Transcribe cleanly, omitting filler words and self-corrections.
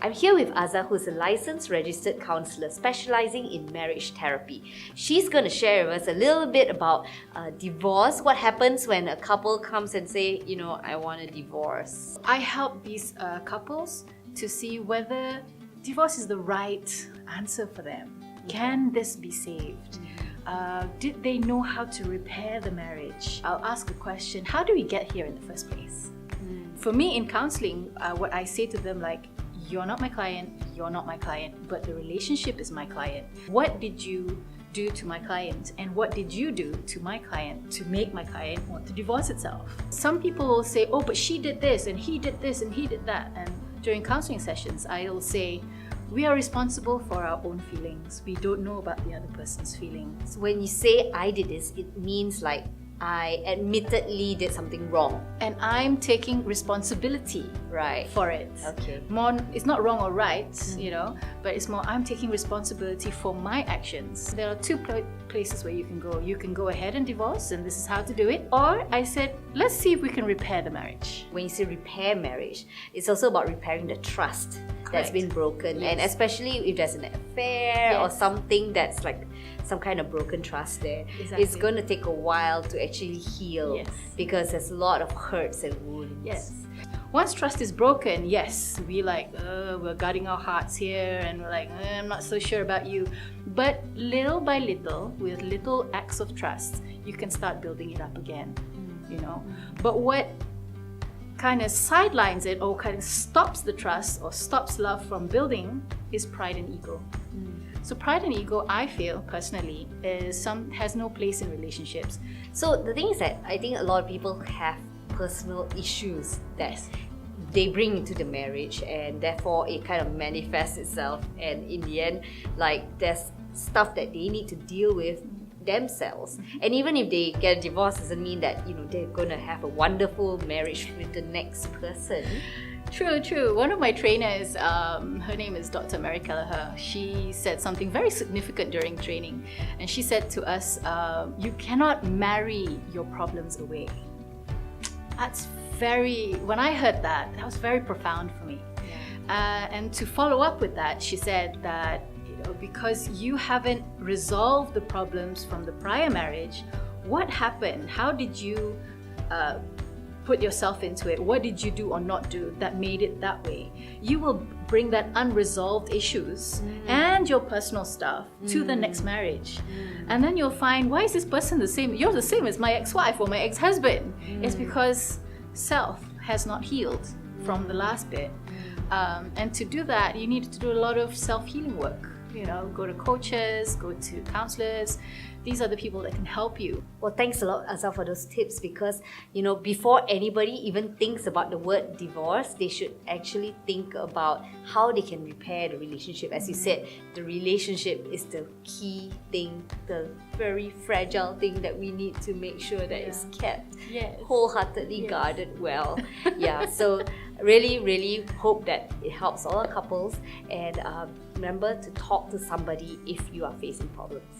I'm here with Azza, who's a licensed registered counsellor specializing in marriage therapy. She's going to share with us a little bit about divorce, what happens when a couple comes and say, I want a divorce. I help these couples to see whether divorce is the right answer for them. Can this be saved? Did they know how to repair the marriage? I'll ask a question, how do we get here in the first place? For me in counseling, what I say to them, like, you're not my client, you're not my client, but the relationship is my client. What did you do to my client, and what did you do to my client to make my client want to divorce itself? Some people will say, oh, but she did this and he did this and he did that. And during counseling sessions, I'll say, we are responsible for our own feelings. We don't know about the other person's feelings. When you say I did this, it means like I admittedly did something wrong. And I'm taking responsibility for it. Okay. More, it's not wrong or right, but it's more I'm taking responsibility for my actions. There are two places where you can go. You can go ahead and divorce, and this is how to do it. Or I said, let's see if we can repair the marriage. When you say repair marriage, it's also about repairing the trust that's been broken. Yes. And especially if there's an affair or something that's like some kind of broken trust there. Exactly. It's going to take a while to actually heal because there's a lot of hurts and wounds. Yes. Once trust is broken, we're guarding our hearts here and we're like, I'm not so sure about you. But little by little, with little acts of trust, you can start building it up again, But what kind of sidelines it or kind of stops the trust or stops love from building is pride and ego. So pride and ego, I feel personally, has no place in relationships. So the thing is that I think a lot of people have personal issues that they bring into the marriage, and therefore it kind of manifests itself, and in the end, like, there's stuff that they need to deal with themselves. And even if they get a divorce, doesn't mean that they're gonna have a wonderful marriage with the next person. True. One of my trainers, her name is Dr. Mary Kelleher, she said something very significant during training. And she said to us, you cannot marry your problems away. When I heard that was very profound for me. And to follow up with that, she said that, because you haven't resolved the problems from the prior marriage, what happened? How did you put yourself into it? What did you do or not do that made it that way? You will bring that unresolved issues and your personal stuff to the next marriage. And then you'll find, why is this person the same? You're the same as my ex-wife or my ex-husband. It's because self has not healed from the last bit. And to do that, you need to do a lot of self-healing work. Go to coaches, go to counselors. These are the people that can help you. Well, thanks a lot, Azza, for those tips, because, before anybody even thinks about the word divorce, they should actually think about how they can repair the relationship. As you said, the relationship is the key thing, the very fragile thing that we need to make sure that is kept wholeheartedly guarded well. So really hope that it helps all our couples, and remember to talk to somebody if you are facing problems.